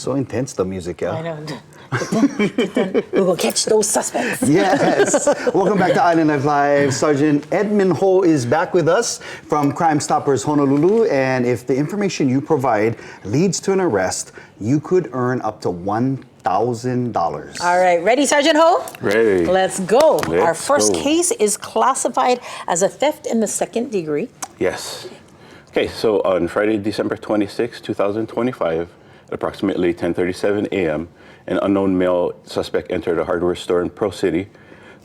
So intense, the music, yeah. I know. We will catch those suspects. Yes. Welcome back to Island Life Live. Sergeant Edmund Ho is back with us from CrimeStoppers Honolulu. And if the information you provide leads to an arrest, you could earn up to $1,000. All right, ready, Sergeant Ho? Ready. Let's go. Our Let's first go. case is classified as a theft in the second degree. Yes. Okay, so on Friday, December 26, 2025, at approximately 10:37 a.m., an unknown male suspect entered a hardware store in Pearl City,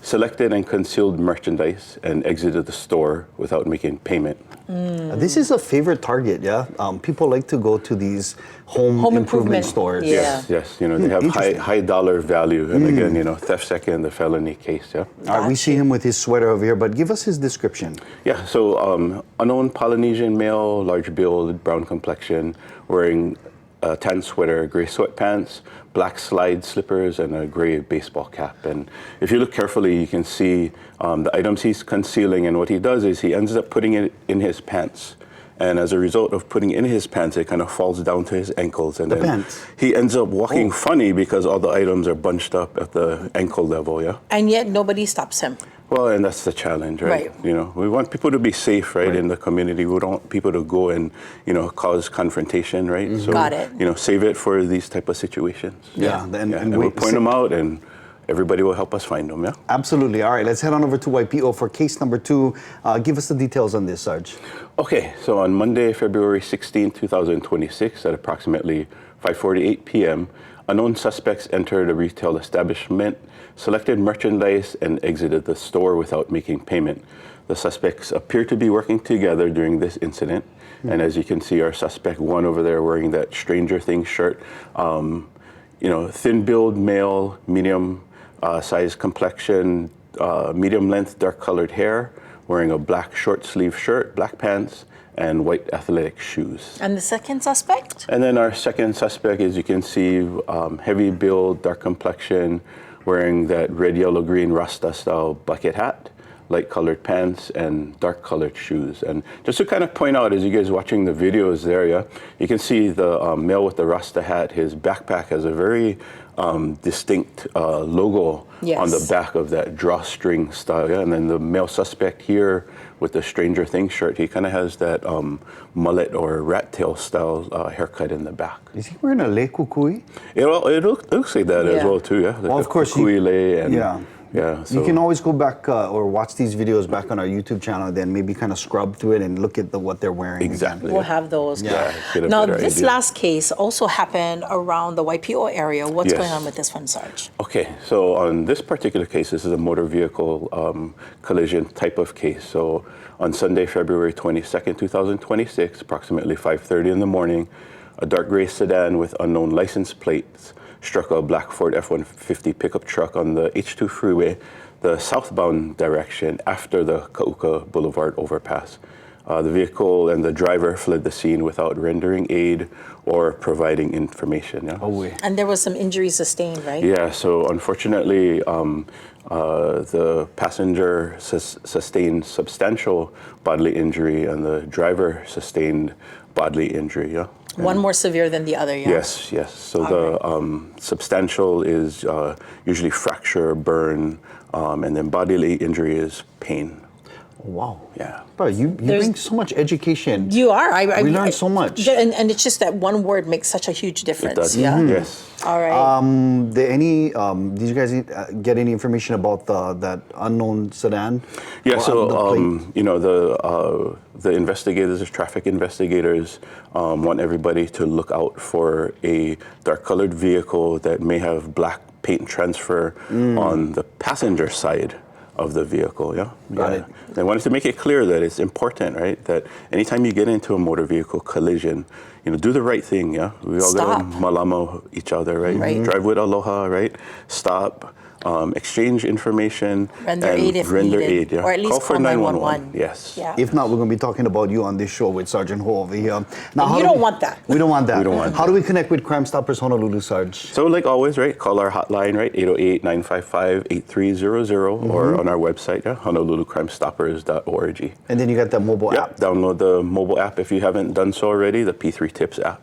selected and concealed merchandise, and exited the store without making payment. This is a favorite target, yeah? People like to go to these home improvement stores. Yeah. Yes, you know, they have high dollar value. And again, you know, theft second, the felony case, yeah? All right, we see him with his sweater over here, but give us his description. Yeah, so unknown Polynesian male, large build, brown complexion, wearing a tan sweater, gray sweatpants, black slide slippers, and a gray baseball cap. And if you look carefully, you can see the items he's concealing, and what he does is he ends up putting it in his pants. And as a result of putting it in his pants, it kind of falls down to his ankles. And then he ends up walking funny because all the items are bunched up at the ankle level, yeah? And yet nobody stops him. Well, and that's the challenge, right? You know, we want people to be safe, right, in the community. We don't want people to go and, you know, cause confrontation, right? So, Got it. you know, save it for these type of situations. Yeah. And we'll point them out, and everybody will help us find them, yeah? Absolutely. All right, let's head on over to YPO for case number 2. Give us the details on this, Sarge. Okay, so on Monday, February 16, 2026, at approximately 5:48 p.m., unknown suspects entered a retail establishment, selected merchandise, and exited the store without making payment. The suspects appear to be working together during this incident. And as you can see, our suspect 1 over there wearing that Stranger Things shirt, you know, thin build male, medium size complexion, medium length, dark colored hair, wearing a black short sleeve shirt, black pants, and white athletic shoes. And the second suspect? And then our second suspect, as you can see, heavy build, dark complexion, wearing that red, yellow, green Rasta style bucket hat, light colored pants, and dark colored shoes. And just to kind of point out, as you guys watching the videos there, yeah, you can see the male with the Rasta hat, his backpack has a very distinct logo on the back of that drawstring style, yeah. And then the male suspect here with the Stranger Things shirt, he kind of has that mullet or rat tail style haircut in the back. Is he wearing a le kukui? It looks like that as well too, yeah. Like well, of course, kukui lei and yeah. So you can always go back or watch these videos back on our YouTube channel, then maybe kind of scrub through it and look at what they're wearing. Exactly. We'll have those. Yeah. Now, this last case also happened around the YPO area. What's going on with this one, Sarge? Okay, so on this particular case, this is a motor vehicle collision type of case. So on Sunday, February 22nd, 2026, approximately 5:30 in the morning, a dark gray sedan with unknown license plates struck a black Ford F-150 pickup truck on the H2 freeway, the southbound direction after the Ka'uka Boulevard overpass. The vehicle and the driver fled the scene without rendering aid or providing information. Yeah? And there was some injuries sustained, right? Yeah, so unfortunately, the passenger sustained substantial bodily injury and the driver sustained bodily injury, yeah? One more severe than the other, yeah? Yes. So the substantial is usually fracture, burn, and then bodily injury is pain. Wow. Yeah. Bro, you bring so much education. You are. We learned so much. And it's just that one word makes such a huge difference. It does. Yeah. Yes. All right. Did you guys get any information about that unknown sedan? Yeah. So you know, the investigators, the traffic investigators, want everybody to look out for a dark colored vehicle that may have black paint transfer on the passenger side of the vehicle, yeah? Got it. They wanted to make it clear that it's important, right? That anytime you get into a motor vehicle collision, you know, do the right thing, yeah? We all gotta malama each other, right? Drive with aloha, right? Stop. Exchange information, render aid if needed, yeah. or at least call for 911. Yes. Yeah. If not, we're going to be talking about you on this show with Sergeant Ho over here. Now, you don't want that. We don't want that. We don't want How do we connect with CrimeStoppers Honolulu, Sarge? So like always, right, call our hotline, right, 808-955-8300, or on our website, yeah, honolulucrimestoppers.org. And then you got the mobile app. Download the mobile app if you haven't done so already, the P3 Tips app.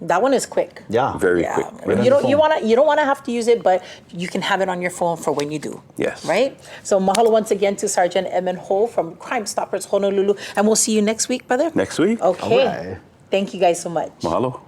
That one is quick. Yeah. Very Yeah. quick. Right on You your don't you phone. want to have to use it, but you can have it on your phone for when you do. Yes. Right? So mahalo once again to Sergeant Edmund Ho from Crime Stoppers Honolulu, and we'll see you next week, brother. Next week. Okay. All right. Thank you guys so much. Mahalo.